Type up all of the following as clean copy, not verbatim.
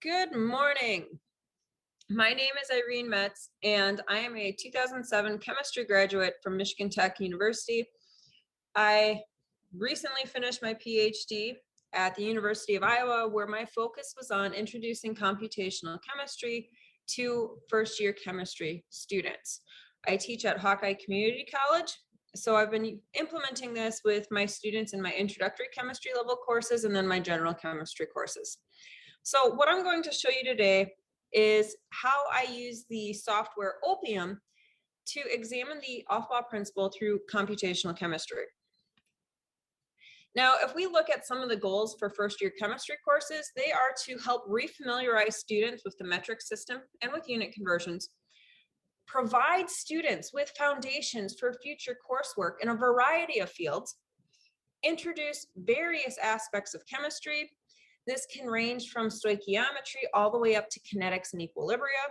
Good morning. My name is Irene Metz, and I am a 2007 chemistry graduate from Michigan Tech University. I recently finished my Ph.D. at the University of Iowa, where my focus was on introducing computational chemistry to first-year chemistry students. I teach at Hawkeye Community College, so I've been implementing this with my students in my introductory chemistry level courses and then my general chemistry courses. So what I'm going to show you today is how I use the software Opium to examine the Aufbau Principle through computational chemistry. Now, if we look at some of the goals for first-year chemistry courses, they are to help refamiliarize students with the metric system and with unit conversions, provide students with foundations for future coursework in a variety of fields, introduce various aspects of chemistry. This can range from stoichiometry all the way up to kinetics and equilibria.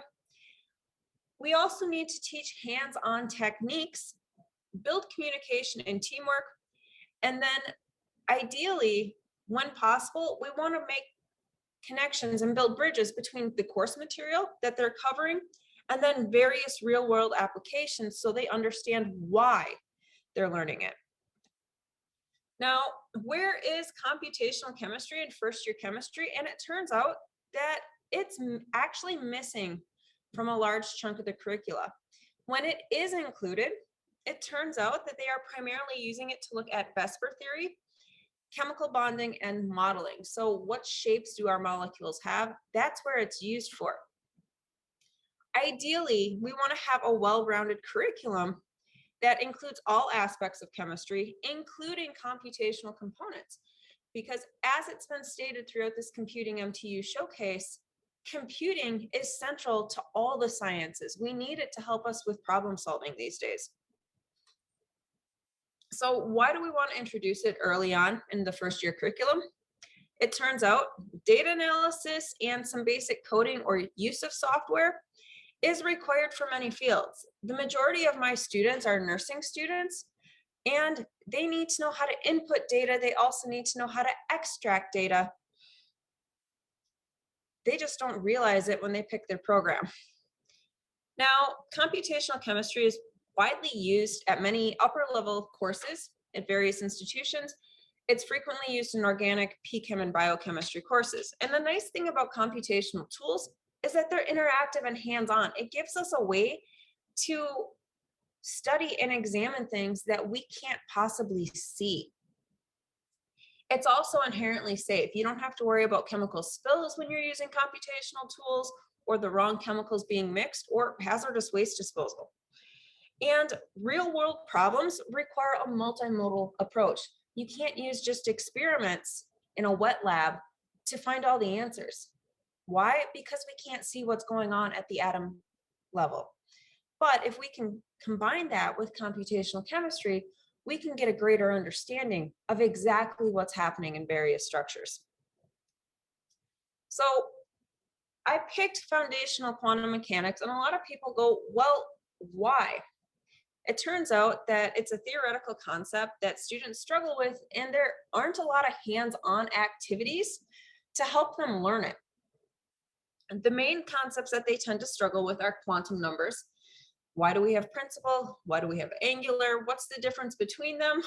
We also need to teach hands-on techniques, build communication and teamwork, and then ideally, when possible, we want to make connections and build bridges between the course material that they're covering and then various real-world applications so they understand why they're learning it. Now, where is computational chemistry in first-year chemistry? And it turns out that it's actually missing from a large chunk of the curricula. When it is included, it turns out that they are primarily using it to look at VSEPR theory, chemical bonding, and modeling. So what shapes do our molecules have? That's where it's used for. Ideally, we want to have a well-rounded curriculum that includes all aspects of chemistry, including computational components. Because as it's been stated throughout this Computing MTU showcase, computing is central to all the sciences. We need it to help us with problem solving these days. So why do we want to introduce it early on in the first year curriculum? It turns out data analysis and some basic coding or use of software is required for many fields. The majority of my students are nursing students, and they need to know how to input data. They also need to know how to extract data. They just don't realize it when they pick their program. Now, computational chemistry is widely used at many upper level courses at various institutions. It's frequently used in organic, P-Chem, and biochemistry courses. And the nice thing about computational tools is that they're interactive and hands-on. It gives us a way to study and examine things that we can't possibly see. It's also inherently safe. You don't have to worry about chemical spills when you're using computational tools, or the wrong chemicals being mixed, or hazardous waste disposal. And real-world problems require a multimodal approach. You can't use just experiments in a wet lab to find all the answers. Why? Because we can't see what's going on at the atom level. But if we can combine that with computational chemistry, we can get a greater understanding of exactly what's happening in various structures. So I picked foundational quantum mechanics, and a lot of people go, well, why? It turns out that it's a theoretical concept that students struggle with, and there aren't a lot of hands-on activities to help them learn it. The main concepts that they tend to struggle with are quantum numbers. Why do we have principal? Why do we have angular? What's the difference between them?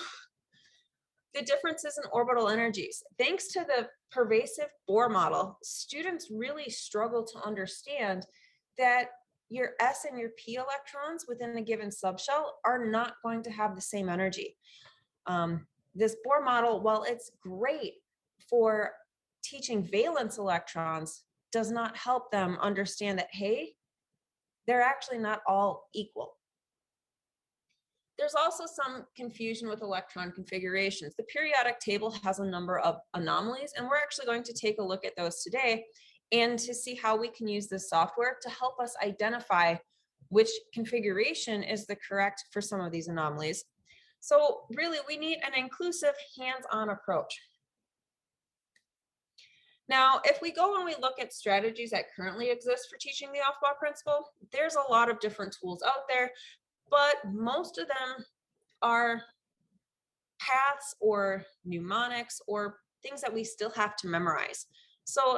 The differences in orbital energies. Thanks to the pervasive Bohr model, students really struggle to understand that your S and your P electrons within a given subshell are not going to have the same energy. This Bohr model, while it's great for teaching valence electrons, does not help them understand that, hey, they're actually not all equal. There's also some confusion with electron configurations. The periodic table has a number of anomalies, and we're actually going to take a look at those today and to see how we can use this software to help us identify which configuration is the correct for some of these anomalies. So really, we need an inclusive hands-on approach. Now, if we go and we look at strategies that currently exist for teaching the Aufbau Principle, there's a lot of different tools out there, but most of them are paths or mnemonics or things that we still have to memorize. So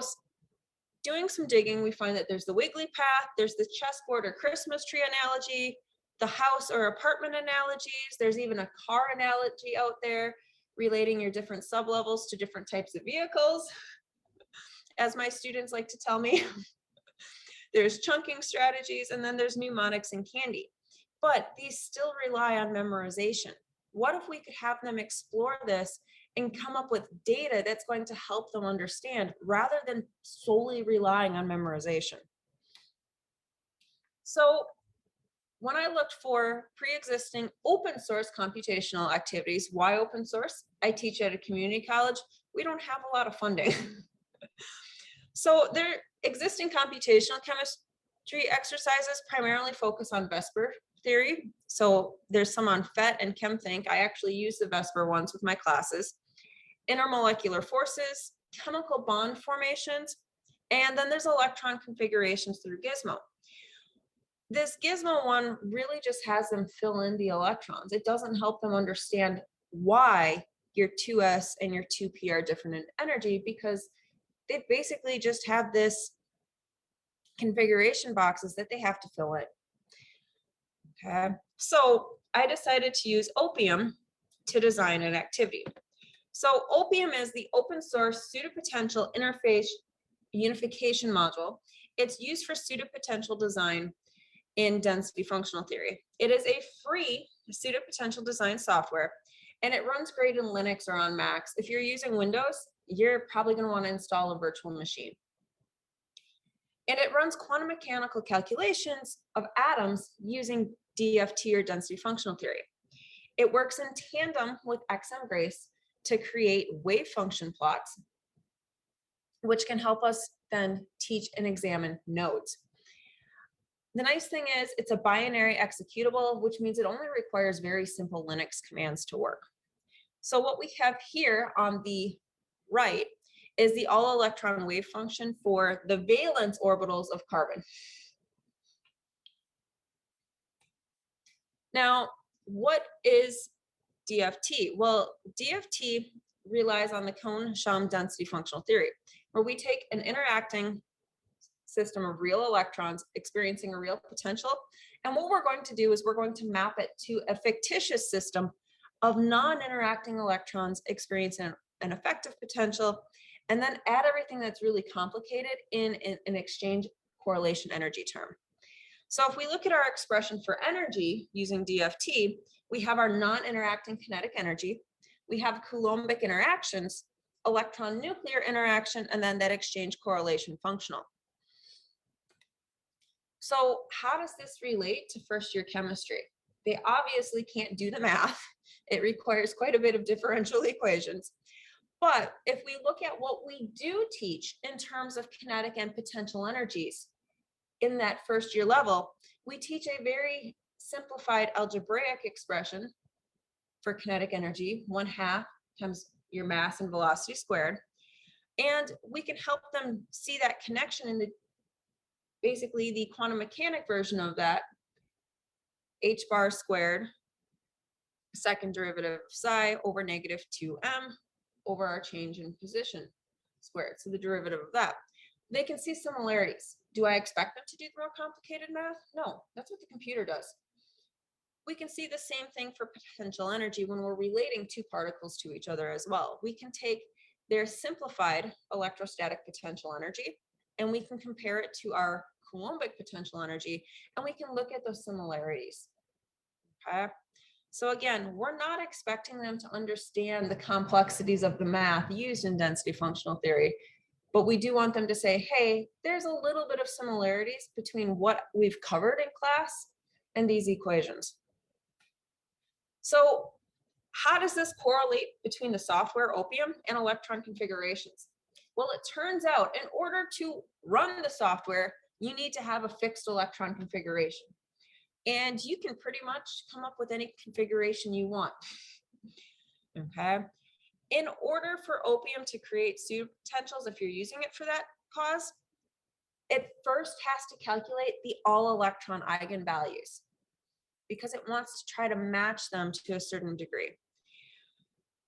doing some digging, we find that there's the wiggly path, there's the chessboard or Christmas tree analogy, the house or apartment analogies. There's even a car analogy out there relating your different sublevels to different types of vehicles, as my students like to tell me. There's chunking strategies, and then there's mnemonics and candy. But these still rely on memorization. What if we could have them explore this and come up with data that's going to help them understand rather than solely relying on memorization? So when I looked for pre-existing open source computational activities, why open source? I teach at a community college. We don't have a lot of funding. So their existing computational chemistry exercises primarily focus on VSEPR theory. So there's some on PhET and ChemThink. I actually use the VSEPR ones with my classes. Intermolecular forces, chemical bond formations, and then there's electron configurations through Gizmo. This Gizmo one really just has them fill in the electrons. It doesn't help them understand why your 2s and your 2p are different in energy, because they basically just have this configuration boxes that they have to fill in. Okay, so I decided to use opium to design an activity. So opium is the open source pseudopotential interface unification module. It's used for pseudopotential design in density functional theory. It is a free pseudopotential design software, and it runs great in Linux or on Macs. If you're using Windows, you're probably going to want to install a virtual machine. And it runs quantum mechanical calculations of atoms using DFT or density functional theory. It works in tandem with XMGrace to create wave function plots, which can help us then teach and examine nodes. The nice thing is it's a binary executable, which means it only requires very simple Linux commands to work. So what we have here on the right is the all electron wave function for the valence orbitals of carbon. Now, what is DFT? Well, DFT relies on the Kohn-Sham density functional theory, where we take an interacting system of real electrons experiencing a real potential, and what we're going to do is we're going to map it to a fictitious system of non-interacting electrons experiencing an effective potential, and then add everything that's really complicated in an exchange correlation energy term. So if we look at our expression for energy using DFT, we have our non-interacting kinetic energy, we have Coulombic interactions, electron nuclear interaction, and then that exchange correlation functional. So how does this relate to first year chemistry? They obviously can't do the math. It requires quite a bit of differential equations. But if we look at what we do teach in terms of kinetic and potential energies in that first year level, we teach a very simplified algebraic expression for kinetic energy, 1/2 times your mass and velocity squared. And we can help them see that connection in the basically the quantum mechanic version of that, h bar squared, second derivative of psi over -2m over our change in position squared. So the derivative of that. They can see similarities. Do I expect them to do the more complicated math? No, that's what the computer does. We can see the same thing for potential energy when we're relating two particles to each other as well. We can take their simplified electrostatic potential energy and we can compare it to our Coulombic potential energy, and we can look at those similarities. Okay. So again, we're not expecting them to understand the complexities of the math used in density functional theory, but we do want them to say, hey, there's a little bit of similarities between what we've covered in class and these equations. So how does this correlate between the software opium and electron configurations? Well, it turns out in order to run the software, you need to have a fixed electron configuration. And you can pretty much come up with any configuration you want. Okay. In order for opium to create pseudopotentials, if you're using it for that cause, it first has to calculate the all electron eigenvalues because it wants to try to match them to a certain degree.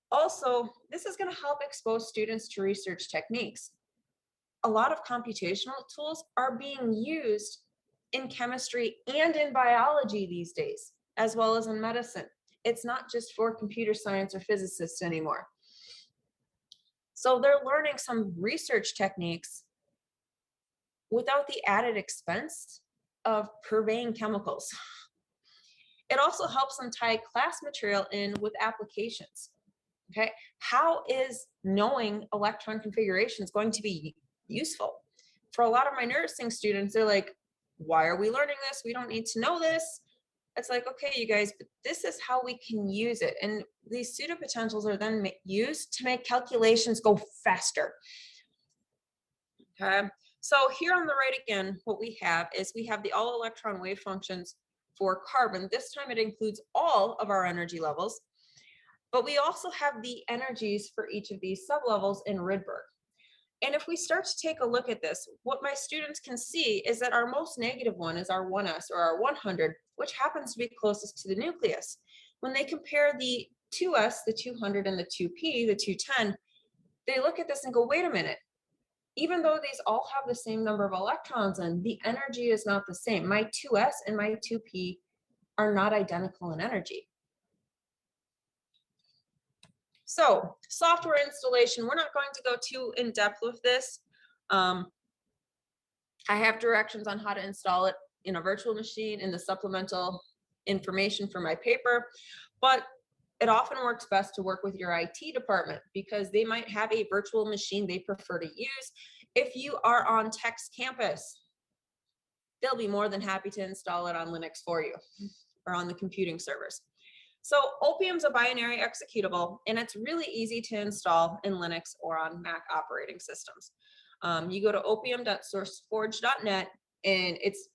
Also, this is going to help expose students to research techniques. a lot of computational tools are being used in chemistry and in biology these days, as well as in medicine. It's not just for computer science or physicists anymore. So they're learning some research techniques without the added expense of purveying chemicals. It also helps them tie class material in with applications. Okay, how is knowing electron configurations going to be useful? For a lot of my nursing students, they're like, why are we learning this? We don't need to know this. It's like, okay, you guys, but this is how we can use it. And these pseudopotentials are then used to make calculations go faster. Okay, so here on the right again, what we have is we have the all electron wave functions for carbon. This time it includes all of our energy levels, but we also have the energies for each of these sublevels in Rydberg. And if we start to take a look at this, what my students can see is that our most negative one is our 1s or our 100, which happens to be closest to the nucleus. When they compare the 2s, the 200, and the 2p, the 210, they look at this and go, wait a minute. Even though these all have the same number of electrons in, the energy is not the same. My 2s and my 2p are not identical in energy. So software installation, we're not going to go too in depth with this. I have directions on how to install it in a virtual machine in the supplemental information for my paper, but it often works best to work with your IT department because they might have a virtual machine they prefer to use. If you are on Tech's campus, they'll be more than happy to install it on Linux for you or on the computing servers. So Opium's a binary executable, and it's really easy to install in Linux or on Mac operating systems. You go to opium.sourceforge.net, and it's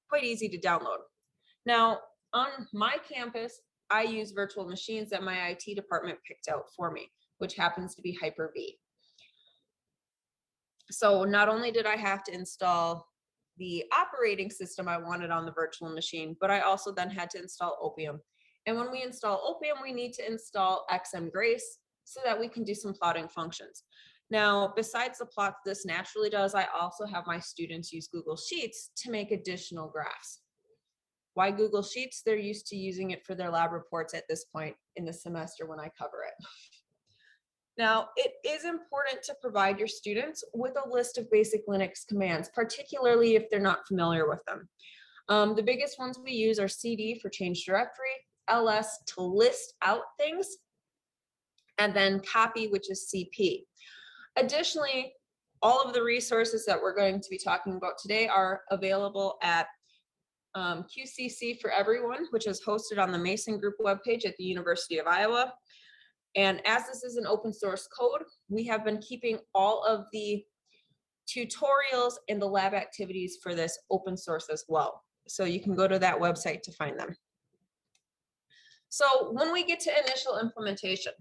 quite easy to download. Now, on my campus, I use virtual machines that my IT department picked out for me, which happens to be Hyper-V. So not only did I have to install the operating system I wanted on the virtual machine, but I also then had to install Opium. And when we install Opium, we need to install XMGrace so that we can do some plotting functions. Now, besides the plots this naturally does, I also have my students use Google Sheets to make additional graphs. Why Google Sheets? They're used to using it for their lab reports at this point in the semester when I cover it. Now, it is important to provide your students with a list of basic Linux commands, particularly if they're not familiar with them. The biggest ones we use are CD for change directory, LS to list out things, and then copy, which is CP. Additionally, all of the resources that we're going to be talking about today are available at QCC for Everyone, which is hosted on the Mason Group webpage at the University of Iowa. And as this is an open source code, we have been keeping all of the tutorials and the lab activities for this open source as well. So you can go to that website to find them. So when we get to initial implementation,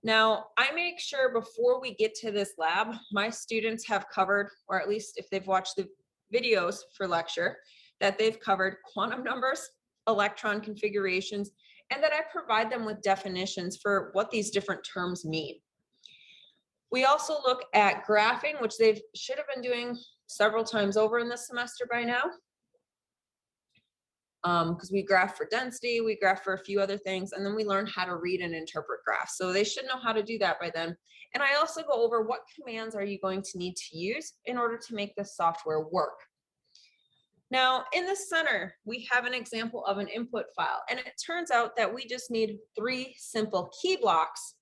now I make sure before we get to this lab, my students have covered, or at least if they've watched the videos for lecture, that they've covered quantum numbers, electron configurations, and that I provide them with definitions for what these different terms mean. We also look at graphing, which they should have been doing several times over in this semester by now. Because we graph for density, we graph for a few other things, and then we learn how to read and interpret graphs. So they should know how to do that by then. And I also go over what commands are you going to need to use in order to make this software work. Now, in the center, we have an example of an input file, and it turns out that we just need 3 simple key blocks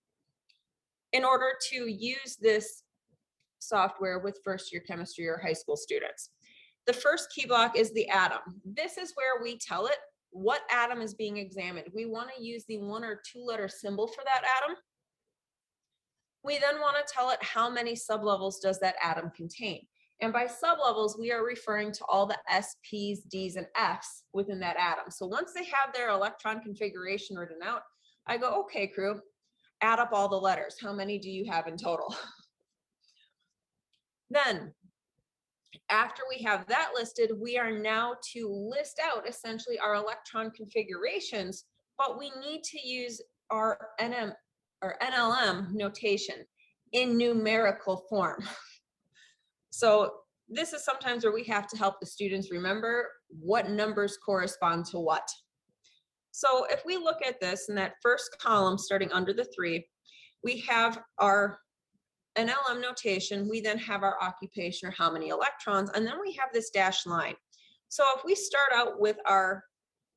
in order to use this software with first-year chemistry or high school students. The first key block is the atom. This is where we tell it what atom is being examined. We want to use the 1 or 2 letter symbol for that atom. We then want to tell it how many sublevels does that atom contain. And by sublevels, we are referring to all the S, P's, D's, and F's within that atom. So once they have their electron configuration written out, I go, okay, crew, add up all the letters. How many do you have in total? Then, after we have that listed, we are now to list out essentially our electron configurations, but we need to use our NLM notation in numerical form. So this is sometimes where we have to help the students remember what numbers correspond to what. So if we look at this in that first column, starting under the 3, we have our NLM notation. We then have our occupation, or how many electrons, and then we have this dashed line. So if we start out with our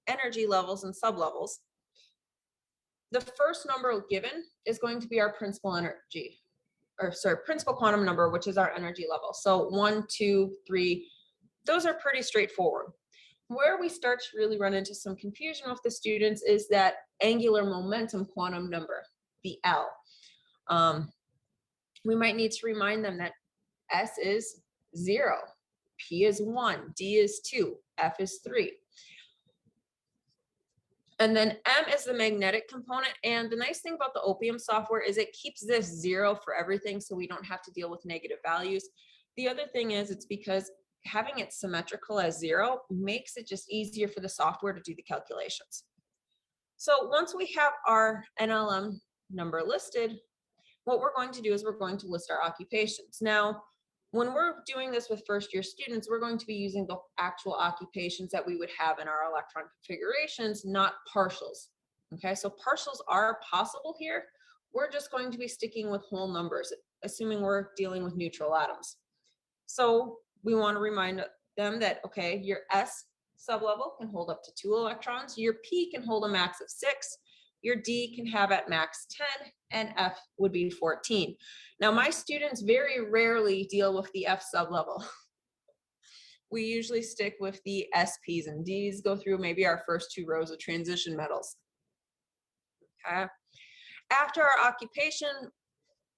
energy levels and sublevels, the first number given is going to be our principal energy, or sorry, principal quantum number, which is our energy level. So 1, 2, 3, those are pretty straightforward. Where we start to really run into some confusion with the students is that angular momentum quantum number, the L. We might need to remind them that S is 0, P is 1, D is 2, F is 3. And then M is the magnetic component. And the nice thing about the opium software is it keeps this 0 for everything, so we don't have to deal with negative values. The other thing is it's because having it symmetrical as 0 makes it just easier for the software to do the calculations. So once we have our NLM number listed, what we're going to do is we're going to list our occupations. Now, when we're doing this with first year students, we're going to be using the actual occupations that we would have in our electron configurations, not partials. Okay, so partials are possible here. We're just going to be sticking with whole numbers, assuming we're dealing with neutral atoms. So we want to remind them that, okay, your S sublevel can hold up to 2 electrons, your P can hold a max of 6, your D can have at max 10, and F would be 14. Now, my students very rarely deal with the F sublevel. We usually stick with the S, P's, and D's, go through maybe our first 2 rows of transition metals. Okay. After our occupation,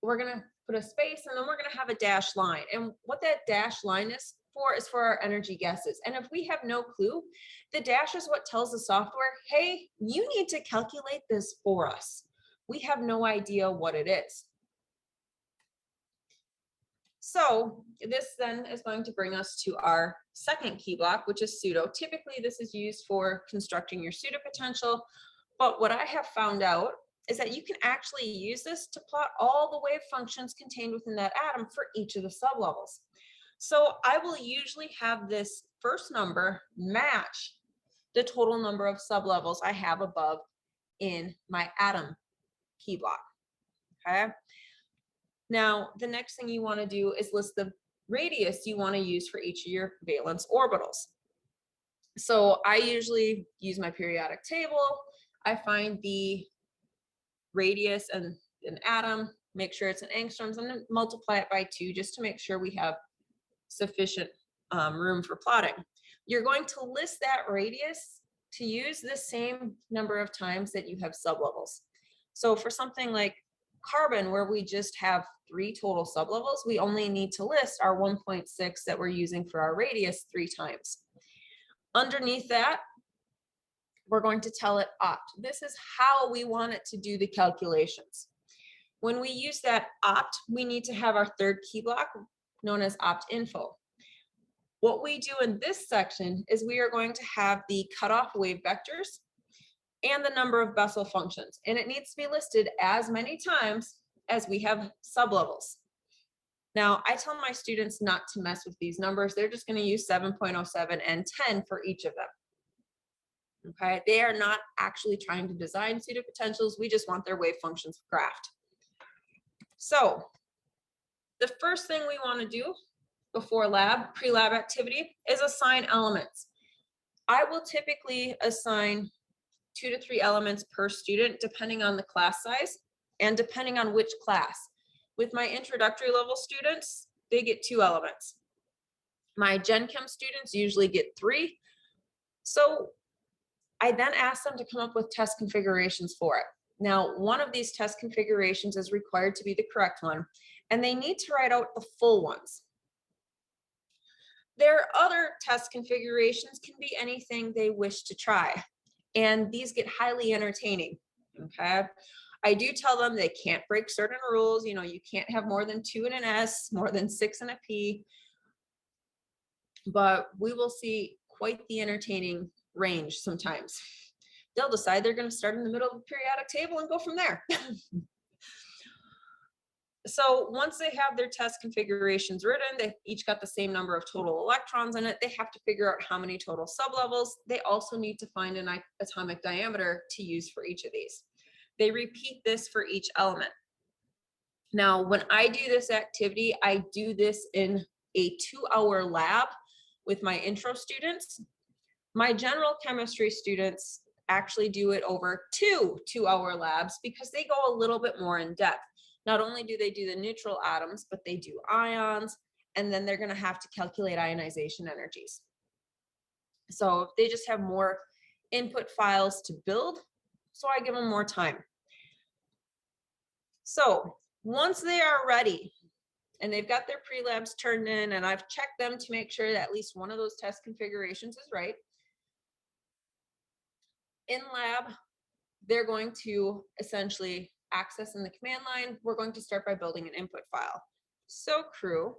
we're going to put a space, and then we're going to have a dashed line. And what that dashed line is for our energy guesses. And if we have no clue, the dash is what tells the software, hey, you need to calculate this for us. We have no idea what it is. So this then is going to bring us to our second key block, which is pseudo. Typically, this is used for constructing your pseudopotential. But what I have found out is that you can actually use this to plot all the wave functions contained within that atom for each of the sublevels. So I will usually have this first number match the total number of sublevels I have above in my atom key block. Okay. Now, the next thing you want to do is list the radius you want to use for each of your valence orbitals. So I usually use my periodic table. I find the radius and an atom, make sure it's in angstroms, and then multiply it by 2 just to make sure we have sufficient room for plotting. You're going to list that radius to use the same number of times that you have sublevels. So for something like carbon, where we just have 3 total sublevels, we only need to list our 1.6 that we're using for our radius 3 times. Underneath that, we're going to tell it opt. This is how we want it to do the calculations. When we use that opt, we need to have our third key block known as opt info. What we do in this section is we are going to have the cutoff wave vectors and the number of Bessel functions, and it needs to be listed as many times as we have sublevels. Now, I tell my students not to mess with these numbers. They're just going to use 7.07 and 10 for each of them. Okay, they are not actually trying to design pseudopotentials. We just want their wave functions graphed. So the first thing we want to do before pre-lab activity is assign elements. I will typically assign 2 to 3 elements per student, depending on the class size and depending on which class. With my introductory level students, they get 2 elements. My Gen Chem students usually get 3. So I then ask them to come up with test configurations for it. Now, one of these test configurations is required to be the correct one, and they need to write out the full ones. Their other test configurations can be anything they wish to try, and these get highly entertaining, okay? I do tell them they can't break certain rules. You know, you can't have more than 2 in an S, more than 6 in a P, but we will see quite the entertaining range sometimes. They'll decide they're going to start in the middle of the periodic table and go from there. So once they have their test configurations written, they each got the same number of total electrons in it. They have to figure out how many total sublevels. They also need to find an atomic diameter to use for each of these. They repeat this for each element. Now, when I do this activity, I do this in a 2-hour lab with my intro students. My general chemistry students actually do it over 2-hour labs because they go a little bit more in depth. Not only do they do the neutral atoms, but they do ions, and then they're going to have to calculate ionization energies. So they just have more input files to build, so I give them more time. So once they are ready and they've got their pre-labs turned in and I've checked them to make sure that at least one of those test configurations is right, in lab, they're going to essentially access in the command line. We're going to start by building an input file. So crew,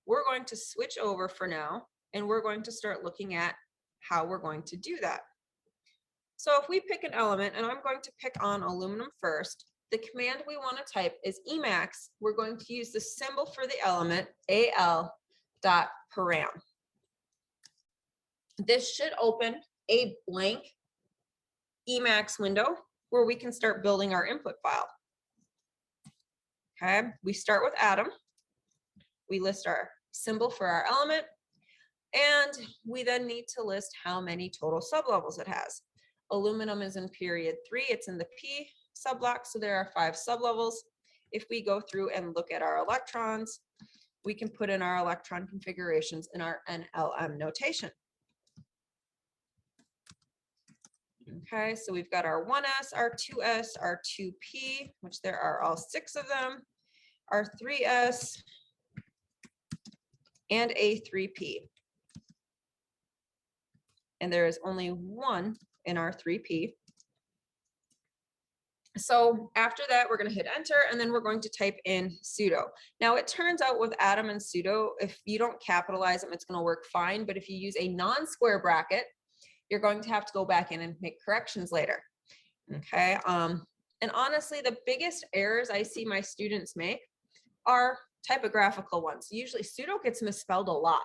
we're going to switch over for now, and we're going to start looking at how we're going to do that. So if we pick an element, and I'm going to pick on aluminum first, the command we want to type is Emax. We're going to use the symbol for the element, al.param. This should open a blank Emax window where we can start building our input file. Okay, we start with atom. We list our symbol for our element, and we then need to list how many total sublevels it has. Aluminum is in period 3, it's in the P subblock, so there are 5 sublevels. If we go through and look at our electrons, we can put in our electron configurations in our NLM notation. Okay, so we've got our 1s, our 2s, our 2p, which there are all 6 of them, our 3s, and a 3p. And there is only 1 in our 3p. So after that, we're going to hit enter, and then we're going to type in pseudo. Now, it turns out with atom and pseudo, if you don't capitalize them, it's going to work fine. But if you use a non-square bracket, you're going to have to go back in and make corrections later. Okay. And honestly, the biggest errors I see my students make are typographical ones. Usually pseudo gets misspelled a lot.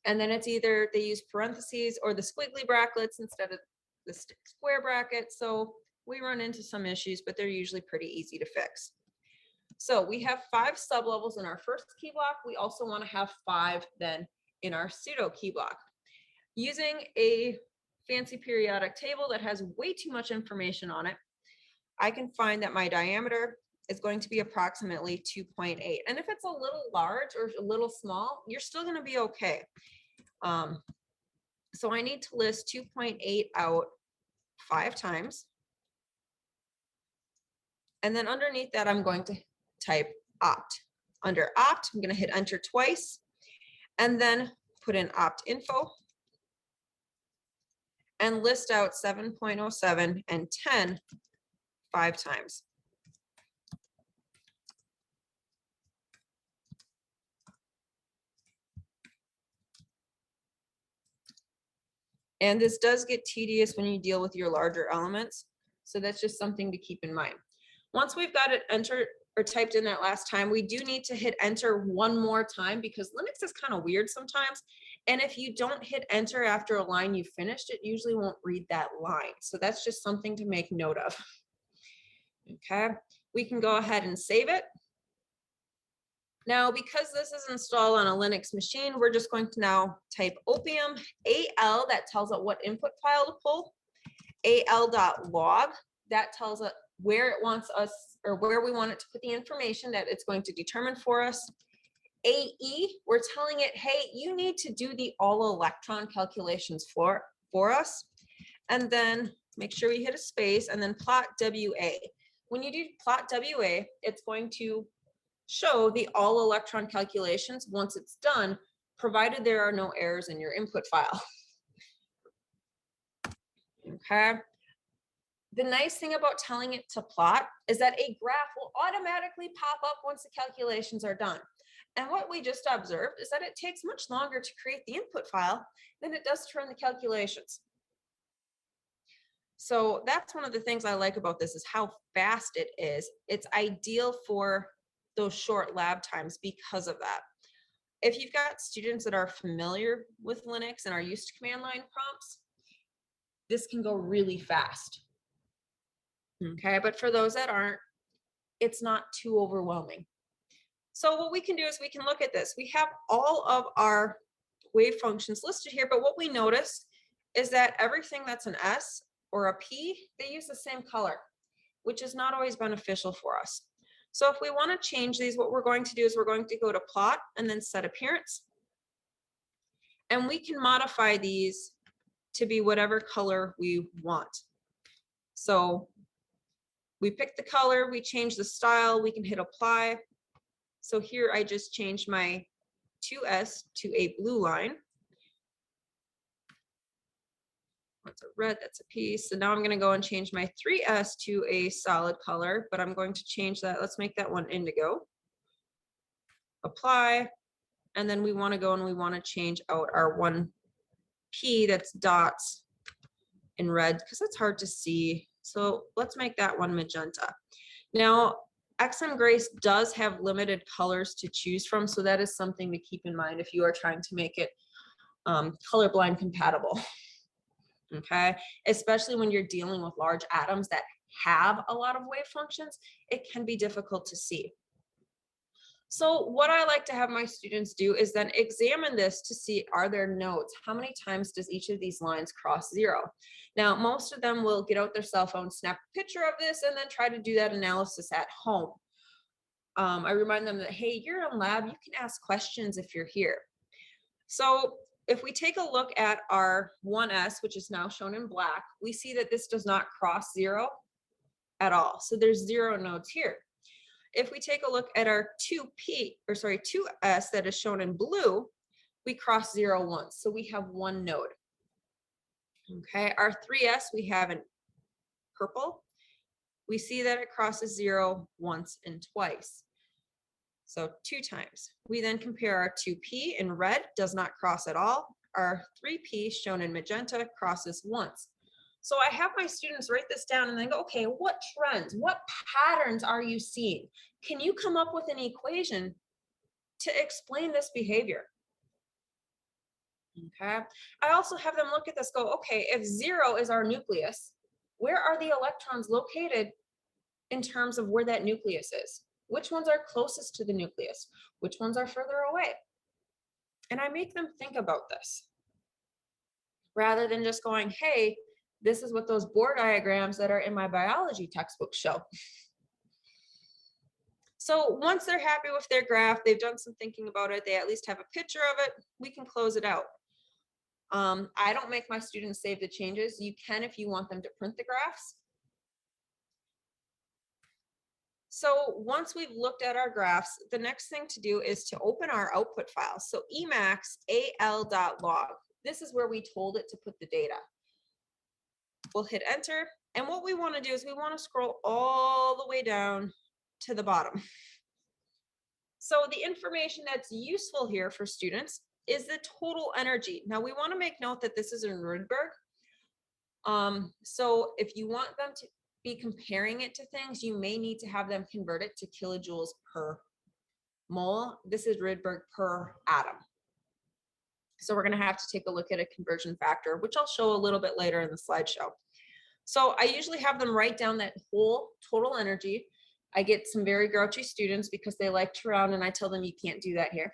And then it's either they use parentheses or the squiggly brackets instead of the square brackets. So we run into some issues, but they're usually pretty easy to fix. So we have 5 sublevels in our first key block. We also want to have 5 then in our pseudo key block. Using a fancy periodic table that has way too much information on it, I can find that my diameter is going to be approximately 2.8. And if it's a little large or a little small, you're still going to be okay. So I need to list 2.8 out 5 times. And then underneath that, I'm going to type opt. Under opt, I'm going to hit enter twice and then put in opt info and list out 7.07 and 10 5 times. And this does get tedious when you deal with your larger elements. So that's just something to keep in mind. Once we've got it entered or typed in that last time, we do need to hit enter one more time because Linux is kind of weird sometimes. And if you don't hit enter after a line you finished, it usually won't read that line. So that's just something to make note of. Okay, we can go ahead and save it. Now, because this is installed on a Linux machine, we're just going to now type opium al, that tells it what input file to pull, al.log, that tells it where it wants us or where we want it to put the information that it's going to determine for us. AE, we're telling it, hey, you need to do the all electron calculations for us. And then make sure we hit a space and then plot WA. When you do plot WA, it's going to show the all electron calculations once it's done, provided there are no errors in your input file. Okay. The nice thing about telling it to plot is that a graph will automatically pop up once the calculations are done. And what we just observed is that it takes much longer to create the input file than it does to run the calculations. So that's one of the things I like about this is how fast it is. It's ideal for those short lab times because of that. If you've got students that are familiar with Linux and are used to command line prompts, this can go really fast. Okay, but for those that aren't, it's not too overwhelming. So what we can do is we can look at this. We have all of our wave functions listed here, but what we notice is that everything that's an S or a P, they use the same color, which is not always beneficial for us. So if we want to change these, what we're going to do is we're going to go to plot and then set appearance. And we can modify these to be whatever color we want. So we pick the color, we change the style, we can hit apply. So here I just changed my 2S to a blue line. That's a red, that's a P. So now I'm going to go and change my 3S to a solid color, but I'm going to change that. Let's make that one indigo. Apply. And then we want to go and we want to change out our 1P that's dots in red because it's hard to see. So let's make that one magenta. Now, XM Grace does have limited colors to choose from, so that is something to keep in mind if you are trying to make it colorblind compatible. Okay, especially when you're dealing with large atoms that have a lot of wave functions, it can be difficult to see. So what I like to have my students do is then examine this to see, are there nodes? How many times does each of these lines cross 0? Now, most of them will get out their cell phone, snap a picture of this, and then try to do that analysis at home. I remind them that, hey, you're in lab, you can ask questions if you're here. So if we take a look at our 1S, which is now shown in black, we see that this does not cross 0 at all. So there's 0 nodes here. If we take a look at our 2S that is shown in blue, we cross 0 once. So we have 1 node. Okay, our 3S we have in purple. We see that it crosses 0 once and twice. So 2 times. We then compare our 2P in red, does not cross at all. Our 3P shown in magenta crosses once. So I have my students write this down and then go, okay, what trends, what patterns are you seeing? Can you come up with an equation to explain this behavior? Okay. I also have them look at this, go, okay, if 0 is our nucleus, where are the electrons located in terms of where that nucleus is? Which ones are closest to the nucleus? Which ones are further away? And I make them think about this rather than just going, hey, this is what those Bohr diagrams that are in my biology textbook show. So once they're happy with their graph, they've done some thinking about it, they at least have a picture of it, we can close it out. I don't make my students save the changes. You can if you want them to print the graphs. So once we've looked at our graphs, the next thing to do is to open our output file. So Emacs al.log. This is where we told it to put the data. We'll hit enter. And what we want to do is we want to scroll all the way down to the bottom. So the information that's useful here for students is the total energy. Now we want to make note that this is in Rydberg. So if you want them to be comparing it to things, you may need to have them convert it to kilojoules per mole. This is Rydberg per atom. So we're going to have to take a look at a conversion factor, which I'll show a little bit later in the slideshow. So I usually have them write down that whole total energy. I get some very grouchy students because they like to round, and I tell them you can't do that here.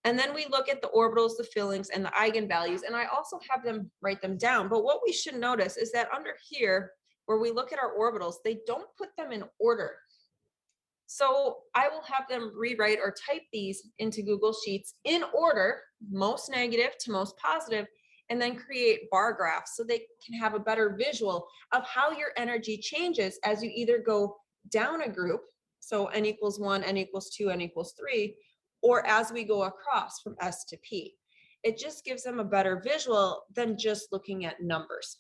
And then we look at the orbitals, the fillings, and the eigenvalues, and I also have them write them down. But what we should notice is that under here, where we look at our orbitals, they don't put them in order. So I will have them rewrite or type these into Google Sheets in order, most negative to most positive, and then create bar graphs so they can have a better visual of how your energy changes as you either go down a group, so n equals 1, n equals 2, n equals 3, or as we go across from S to P. It just gives them a better visual than just looking at numbers.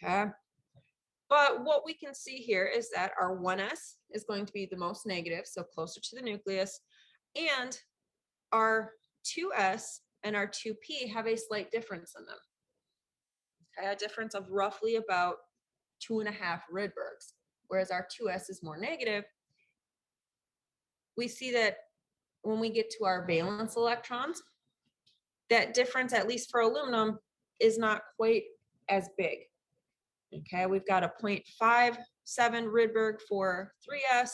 Okay. But what we can see here is that our 1s is going to be the most negative, so closer to the nucleus, and our 2s and our 2p have a slight difference in them. Okay, a difference of roughly about 2.5 Rydbergs, whereas our 2s is more negative, we see that when we get to our valence electrons, that difference, at least for aluminum, is not quite as big. Okay, we've got a 0.57 Rydberg for 3s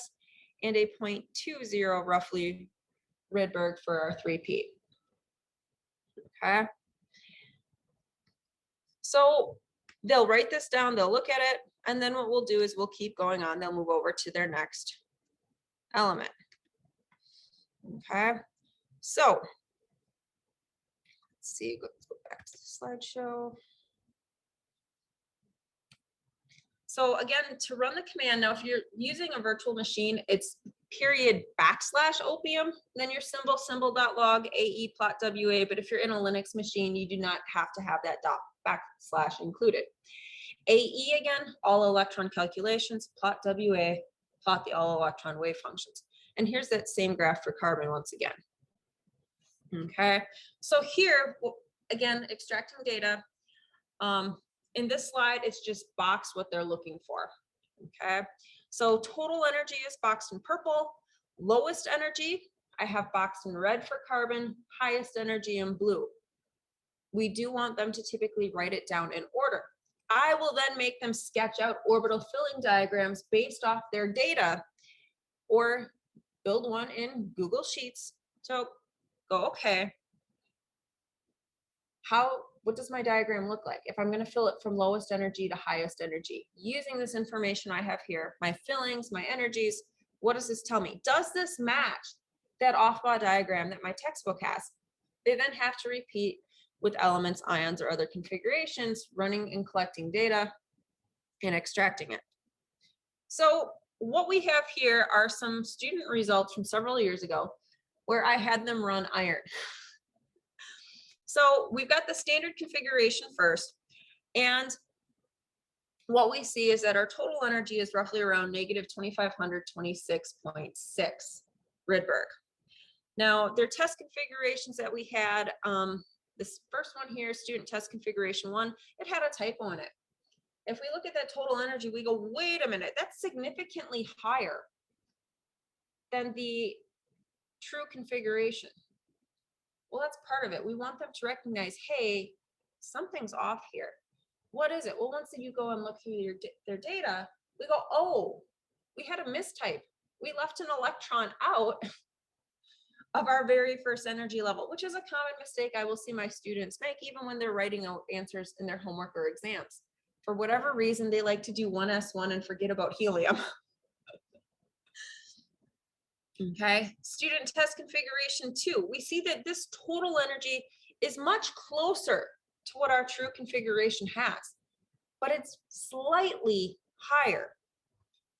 and a 0.20 roughly Rydberg for our 3p. Okay, so they'll write this down, they'll look at it, and then what we'll do is we'll keep going on. They'll move over to their next element. Okay, so let's see, let's go back to the slideshow. So again, to run the command, now if you're using a virtual machine, it's period / opium, then your symbol.log AE plot WA, but if you're in a Linux machine, you do not have to have that / included. AE again, all electron calculations, plot WA, plot the all electron wave functions. And here's that same graph for carbon once again. Okay, so here, again, extracting data. In this slide, it's just boxed what they're looking for. Okay, so total energy is boxed in purple. Lowest energy, I have boxed in red for carbon. Highest energy in blue. We do want them to typically write it down in order. I will then make them sketch out orbital filling diagrams based off their data, or build one in Google Sheets. So go, okay, what does my diagram look like if I'm going to fill it from lowest energy to highest energy? Using this information I have here, my fillings, my energies, what does this tell me? Does this match that Aufbau diagram that my textbook has? They then have to repeat with elements, ions, or other configurations, running and collecting data and extracting it. So what we have here are some student results from several years ago where I had them run iron. So we've got the standard configuration first, and what we see is that our total energy is roughly around negative 2526.6 Rydberg. Now, their test configurations that we had, this first one here, student test configuration 1, it had a typo in it. If we look at that total energy, we go, wait a minute, that's significantly higher than the true configuration. Well, that's part of it. We want them to recognize, hey, something's off here. What is it? Well, once you go and look through their data, we go, oh, we had a mistype. We left an electron out of our very first energy level, which is a common mistake I will see my students make even when they're writing out answers in their homework or exams. For whatever reason, they like to do 1s1 and forget about helium. Okay, student test configuration 2, we see that this total energy is much closer to what our true configuration has, but it's slightly higher.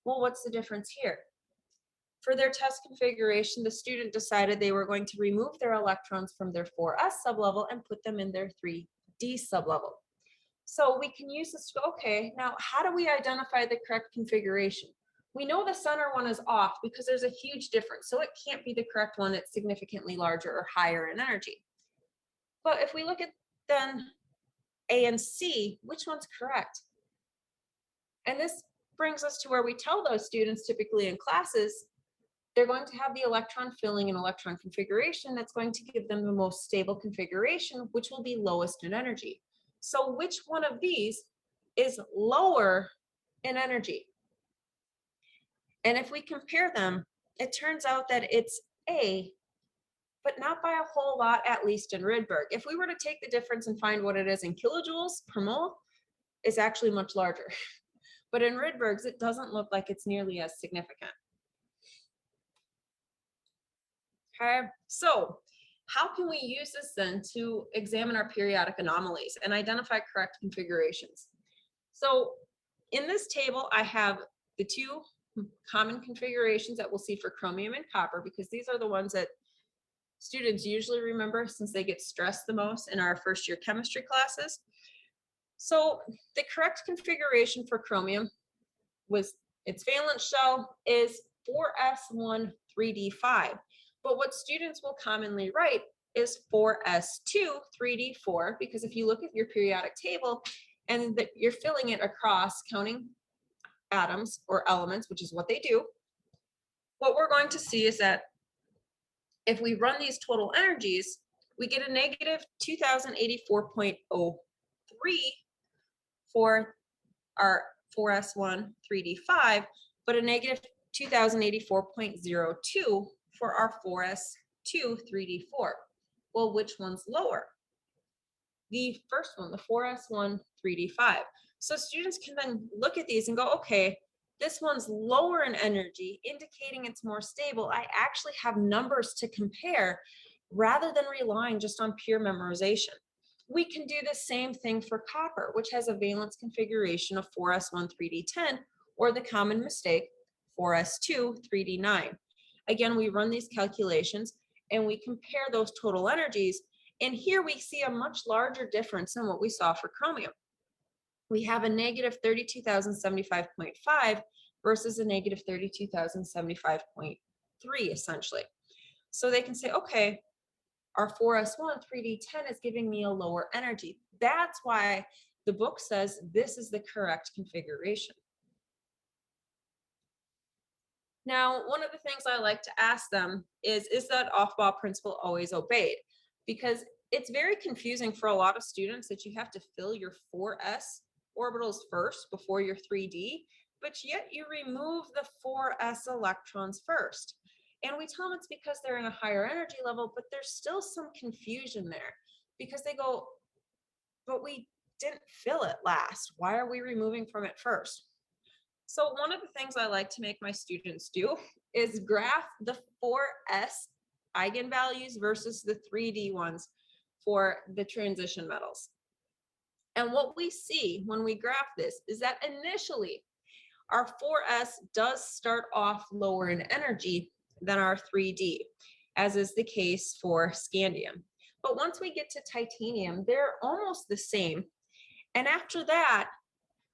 Well, what's the difference here? For their test configuration, the student decided they were going to remove their electrons from their 4s sublevel and put them in their 3d sublevel. So we can use this to, okay, now how do we identify the correct configuration? We know the center one is off because there's a huge difference. So it can't be the correct one that's significantly larger or higher in energy. But if we look at then A and C, which one's correct? And this brings us to where we tell those students typically in classes, they're going to have the electron filling and electron configuration that's going to give them the most stable configuration, which will be lowest in energy. So which one of these is lower in energy? And if we compare them, it turns out that it's A, but not by a whole lot, at least in Rydberg. If we were to take the difference and find what it is in kilojoules per mole, it's actually much larger. But in Rydberg's, it doesn't look like it's nearly as significant. Okay, so how can we use this then to examine our periodic anomalies and identify correct configurations? So in this table, I have the two common configurations that we'll see for chromium and copper, because these are the ones that students usually remember since they get stressed the most in our first year chemistry classes. So the correct configuration for chromium was its valence shell is 4s1 3d5. But what students will commonly write is 4s2 3d4, because if you look at your periodic table and you're filling it across, counting atoms or elements, which is what they do, what we're going to see is that if we run these total energies, we get a negative 2084.03 for our 4s1 3d5, but a negative 2084.02 for our 4s2 3d4. Well, which one's lower? The first one, the 4s1 3d5. So students can then look at these and go, okay, this one's lower in energy, indicating it's more stable. I actually have numbers to compare rather than relying just on pure memorization. We can do the same thing for copper, which has a valence configuration of 4s1 3d10, or the common mistake, 4s2 3d9. Again, we run these calculations and we compare those total energies, and here we see a much larger difference than what we saw for chromium. We have a negative 32,075.5 versus a negative 32,075.3 essentially. So they can say, okay, our 4s1 3d10 is giving me a lower energy. That's why the book says this is the correct configuration. Now, one of the things I like to ask them is that Aufbau principle always obeyed? Because it's very confusing for a lot of students that you have to fill your 4s orbitals first before your 3d, but yet you remove the 4s electrons first. And we tell them it's because they're in a higher energy level, but there's still some confusion there because they go, but we didn't fill it last. Why are we removing from it first? So one of the things I like to make my students do is graph the 4s eigenvalues versus the 3d ones for the transition metals. And what we see when we graph this is that initially our 4s does start off lower in energy than our 3d, as is the case for scandium. But once we get to titanium, they're almost the same. And after that,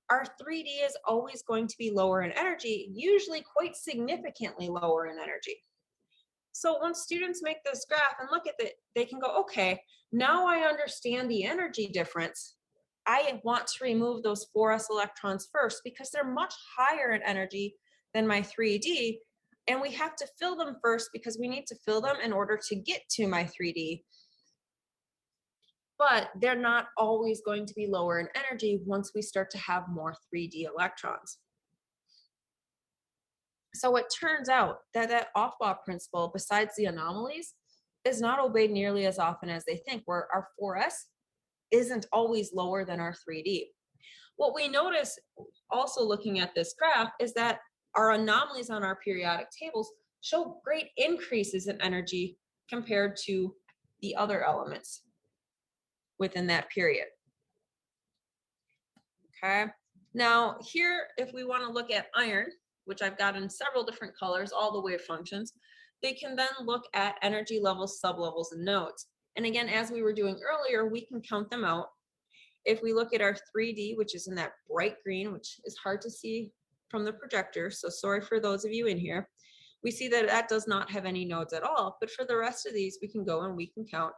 our 3d is always going to be lower in energy, usually quite significantly lower in energy. So once students make this graph and look at it, they can go, okay, now I understand the energy difference. I want to remove those 4s electrons first because they're much higher in energy than my 3d, and we have to fill them first because we need to fill them in order to get to my 3d. But they're not always going to be lower in energy once we start to have more 3d electrons. So it turns out that that Aufbau principle, besides the anomalies, is not obeyed nearly as often as they think, where our 4s isn't always lower than our 3d. What we notice also looking at this graph is that our anomalies on our periodic tables show great increases in energy compared to the other elements within that period. Okay, now here, if we want to look at iron, which I've got in several different colors, all the wave functions, they can then look at energy levels, sublevels, and nodes. And again, as we were doing earlier, we can count them out. If we look at our 3D, which is in that bright green, which is hard to see from the projector, so sorry for those of you in here, we see that that does not have any nodes at all. But for the rest of these, we can go and we can count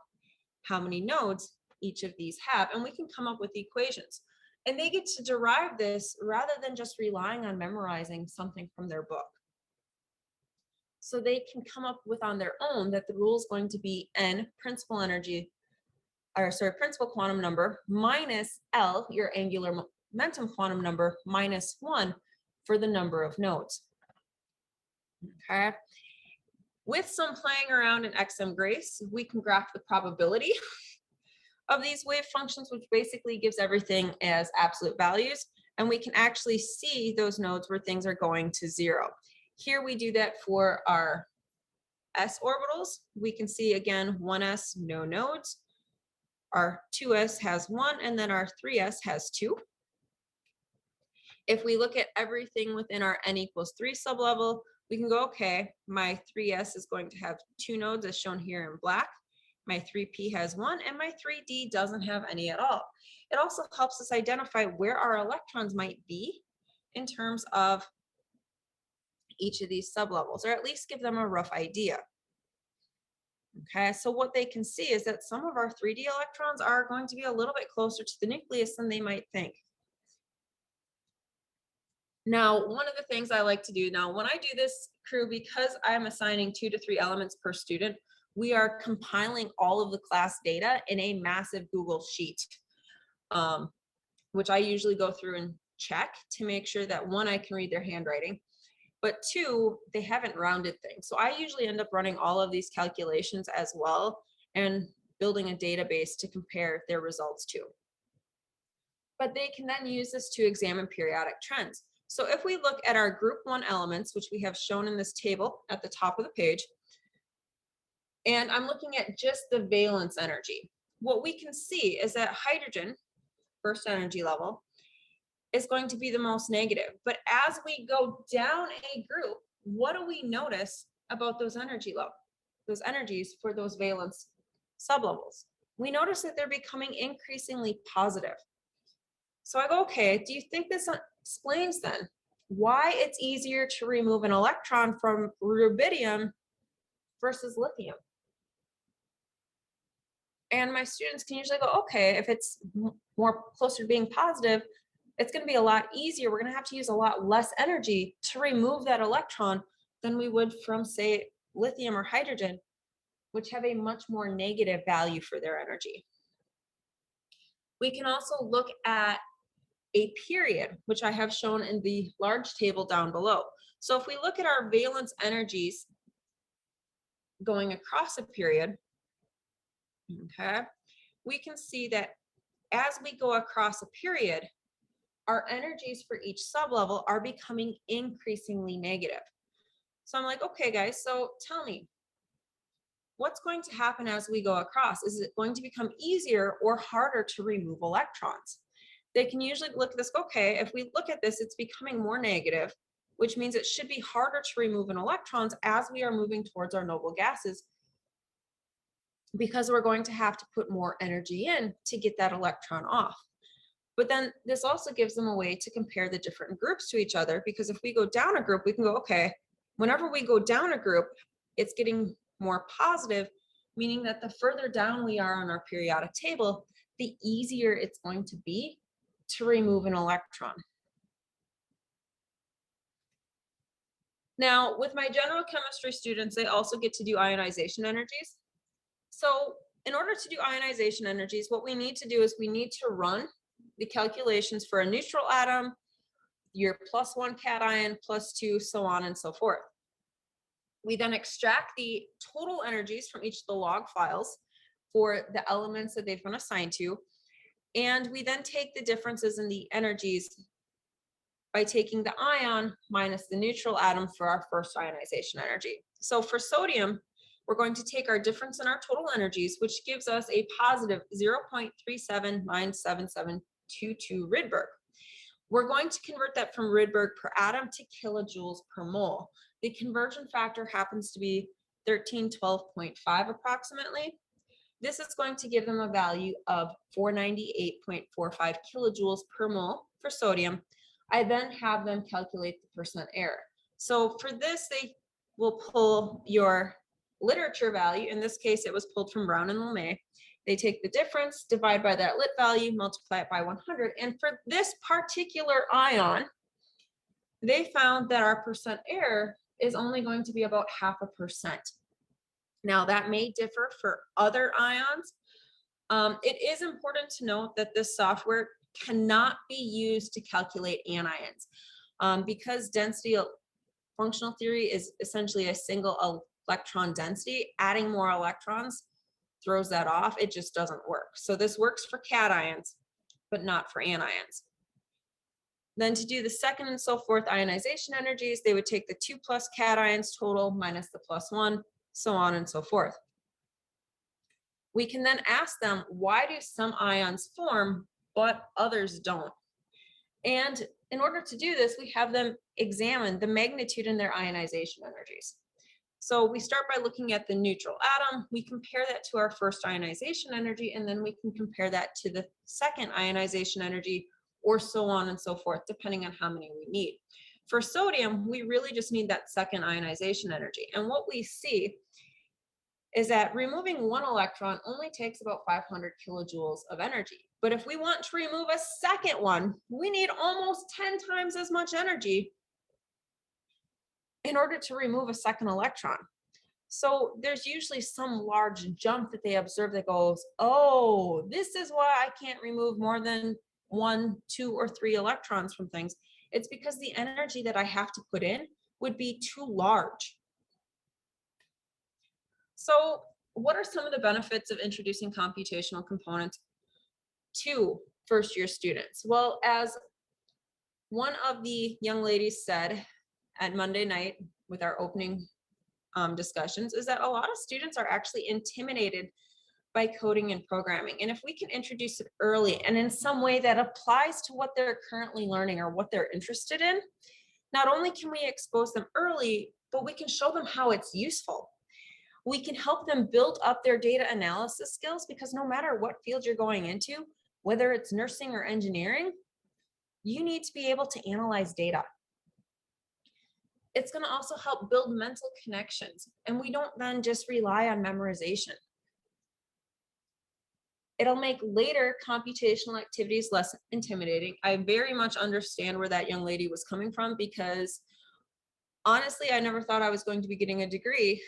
how many nodes each of these have, and we can come up with the equations. And they get to derive this rather than just relying on memorizing something from their book. So they can come up with on their own that the rule is going to be n principal energy, or sorry, principal quantum number minus L, your angular momentum quantum number, minus 1 for the number of nodes. Okay. With some playing around in XM Grace, we can graph the probability of these wave functions, which basically gives everything as absolute values. And we can actually see those nodes where things are going to 0. Here we do that for our s orbitals. We can see again 1s, no nodes. Our 2s has 1, and then our 3s has 2. If we look at everything within our n equals 3 sublevel, we can go, okay, my 3s is going to have 2 nodes as shown here in black. My 3p has 1, and my 3d doesn't have any at all. It also helps us identify where our electrons might be in terms of each of these sublevels, or at least give them a rough idea. Okay, so what they can see is that some of our 3d electrons are going to be a little bit closer to the nucleus than they might think. Now, one of the things I like to do now, when I do this crew, because I'm assigning 2 to 3 elements per student, we are compiling all of the class data in a massive Google Sheet, which I usually go through and check to make sure that, one, I can read their handwriting, but two, they haven't rounded things. So I usually end up running all of these calculations as well and building a database to compare their results to. But they can then use this to examine periodic trends. So if we look at our group 1 elements, which we have shown in this table at the top of the page, and I'm looking at just the valence energy, what we can see is that hydrogen, first energy level, is going to be the most negative. But as we go down a group, what do we notice about those energy levels, those energies for those valence sublevels? We notice that they're becoming increasingly positive. So I go, okay, do you think this explains then why it's easier to remove an electron from rubidium versus lithium? And my students can usually go, okay, if it's more closer to being positive, it's going to be a lot easier. We're going to have to use a lot less energy to remove that electron than we would from, say, lithium or hydrogen, which have a much more negative value for their energy. We can also look at a period, which I have shown in the large table down below. So if we look at our valence energies going across a period, okay, we can see that as we go across a period, our energies for each sublevel are becoming increasingly negative. So I'm like, okay, guys, so tell me, what's going to happen as we go across? Is it going to become easier or harder to remove electrons? They can usually look at this, okay, if we look at this, it's becoming more negative, which means it should be harder to remove an electrons as we are moving towards our noble gases, because we're going to have to put more energy in to get that electron off. But then this also gives them a way to compare the different groups to each other, because if we go down a group, we can go, okay, whenever we go down a group, it's getting more positive, meaning that the further down we are on our periodic table, the easier it's going to be to remove an electron. Now, with my general chemistry students, they also get to do ionization energies. So in order to do ionization energies, what we need to do is we need to run the calculations for a neutral atom, your +1 cation, +2, so on and so forth. We then extract the total energies from each of the log files for the elements that they've been assigned to, and we then take the differences in the energies by taking the ion minus the neutral atom for our first ionization energy. So for sodium, we're going to take our difference in our total energies, which gives us a positive 0.3797722 Rydberg. We're going to convert that from Rydberg per atom to kilojoules per mole. The conversion factor happens to be 1312.5 approximately. This is going to give them a value of 498.45 kilojoules per mole for sodium. I then have them calculate the percent error. So for this, they will pull your literature value. In this case, it was pulled from Brown and Lemay. They take the difference, divide by that lit value, multiply it by 100. And for this particular ion, they found that our percent error is only going to be about 0.5%. Now, that may differ for other ions. It is important to note that this software cannot be used to calculate anions, because density functional theory is essentially a single electron density. Adding more electrons throws that off. It just doesn't work. So this works for cations, but not for anions. Then to do the second and so forth ionization energies, they would take the 2+ cations total minus the +1, so on and so forth. We can then ask them, why do some ions form but others don't? And in order to do this, we have them examine the magnitude in their ionization energies. So we start by looking at the neutral atom. We compare that to our first ionization energy, and then we can compare that to the second ionization energy, or so on and so forth, depending on how many we need. For sodium, we really just need that second ionization energy. And what we see is that removing one electron only takes about 500 kilojoules of energy. But if we want to remove a second one, we need almost 10 times as much energy in order to remove a second electron. So there's usually some large jump that they observe that goes, oh, this is why I can't remove more than 1, 2, or 3 electrons from things. It's because the energy that I have to put in would be too large. So what are some of the benefits of introducing computational components to first-year students? Well, as one of the young ladies said at Monday night with our opening discussions, is that a lot of students are actually intimidated by coding and programming. And if we can introduce it early and in some way that applies to what they're currently learning or what they're interested in, not only can we expose them early, but we can show them how it's useful. We can help them build up their data analysis skills, because no matter what field you're going into, whether it's nursing or engineering, you need to be able to analyze data. It's going to also help build mental connections, and we don't then just rely on memorization. It'll make later computational activities less intimidating. I very much understand where that young lady was coming from, because honestly, I never thought I was going to be getting a degree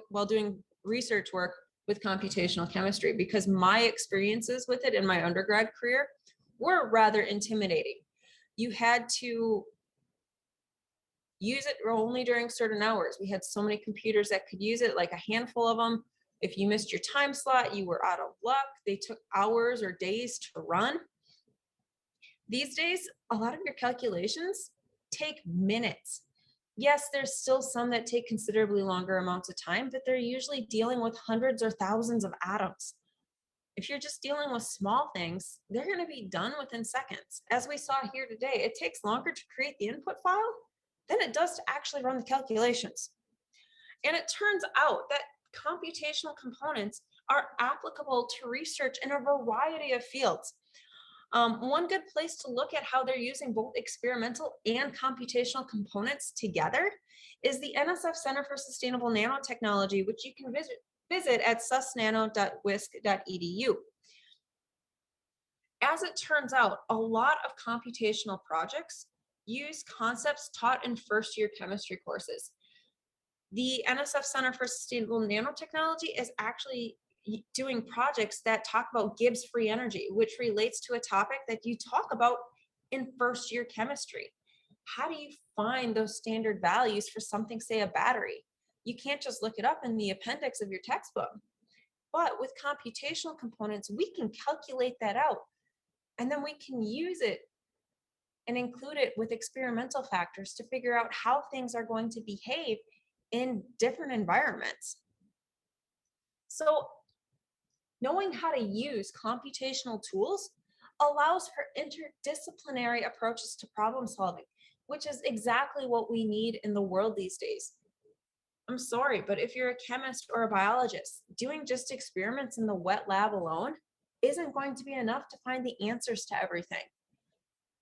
while doing research work with computational chemistry, because my experiences with it in my undergrad career were rather intimidating. You had to use it only during certain hours. We had so many computers that could use it, like a handful of them. If you missed your time slot, you were out of luck. They took hours or days to run. These days, a lot of your calculations take minutes. Yes, there's still some that take considerably longer amounts of time, but they're usually dealing with hundreds or thousands of atoms. If you're just dealing with small things, they're going to be done within seconds. As we saw here today, it takes longer to create the input file than it does to actually run the calculations. And it turns out that computational components are applicable to research in a variety of fields. One good place to look at how they're using both experimental and computational components together is the NSF Center for Sustainable Nanotechnology, which you can visit at susnano.wisc.edu. As it turns out, a lot of computational projects use concepts taught in first-year chemistry courses. The NSF Center for Sustainable Nanotechnology is actually doing projects that talk about Gibbs free energy, which relates to a topic that you talk about in first-year chemistry. How do you find those standard values for something, say a battery? You can't just look it up in the appendix of your textbook. But with computational components, we can calculate that out, and then we can use it and include it with experimental factors to figure out how things are going to behave in different environments. So knowing how to use computational tools allows for interdisciplinary approaches to problem solving, which is exactly what we need in the world these days. I'm sorry, but if you're a chemist or a biologist, doing just experiments in the wet lab alone isn't going to be enough to find the answers to everything.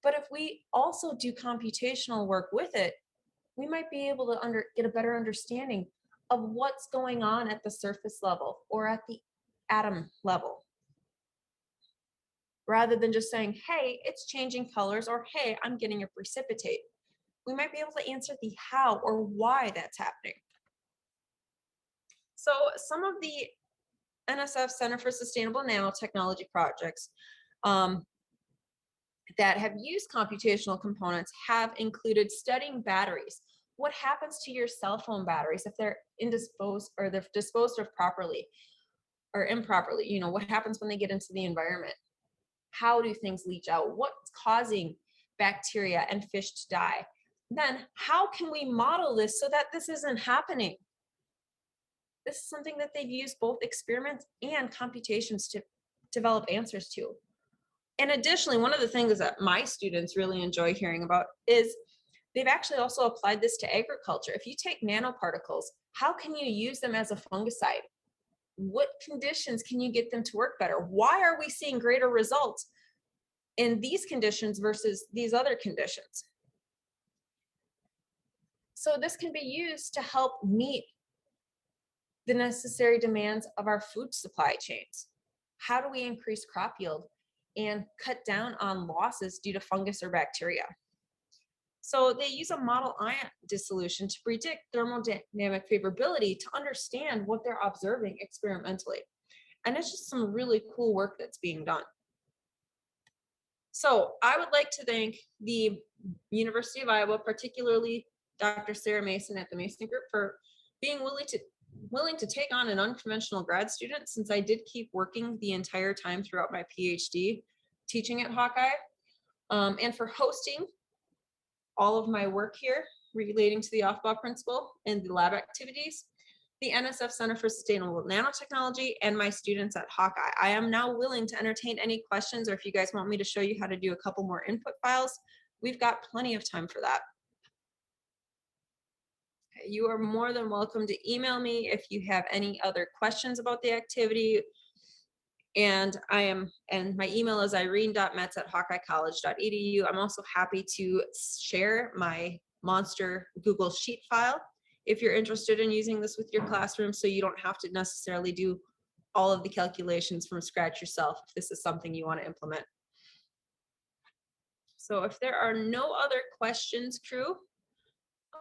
But if we also do computational work with it, we might be able to get a better understanding of what's going on at the surface level or at the atom level, rather than just saying, hey, it's changing colors, or hey, I'm getting a precipitate. We might be able to answer the how or why that's happening. So some of the NSF Center for Sustainable Nanotechnology projects that have used computational components have included studying batteries. What happens to your cell phone batteries if they're indisposed or they're disposed of properly or improperly? You know, what happens when they get into the environment? How do things leach out? What's causing bacteria and fish to die? Then how can we model this so that this isn't happening? This is something that they've used both experiments and computations to develop answers to. And additionally, one of the things that my students really enjoy hearing about is they've actually also applied this to agriculture. If you take nanoparticles, how can you use them as a fungicide? What conditions can you get them to work better? Why are we seeing greater results in these conditions versus these other conditions? So this can be used to help meet the necessary demands of our food supply chains. How do we increase crop yield? and cut down on losses due to fungus or bacteria. So they use a model ion dissolution to predict thermodynamic favorability to understand what they're observing experimentally. And it's just some really cool work that's being done. So I would like to thank the University of Iowa, particularly Dr. Sarah Mason at the Mason Group, for being willing to take on an unconventional grad student, since I did keep working the entire time throughout my PhD teaching at Hawkeye, and for hosting all of my work here relating to the Aufbau Principle and the lab activities, the NSF Center for Sustainable Nanotechnology, and my students at Hawkeye. I am now willing to entertain any questions, or if you guys want me to show you how to do a couple more input files, we've got plenty of time for that. Okay, you are more than welcome to email me if you have any other questions about the activity. And my email is irene.metz@hawkeyecollege.edu. I'm also happy to share my monster Google Sheet file if you're interested in using this with your classroom, so you don't have to necessarily do all of the calculations from scratch yourself if this is something you want to implement. So if there are no other questions, crew,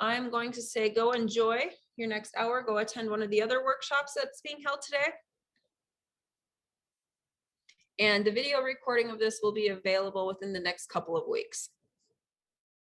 I'm going to say go enjoy your next hour, go attend one of the other workshops that's being held today. And the video recording of this will be available within the next couple of weeks.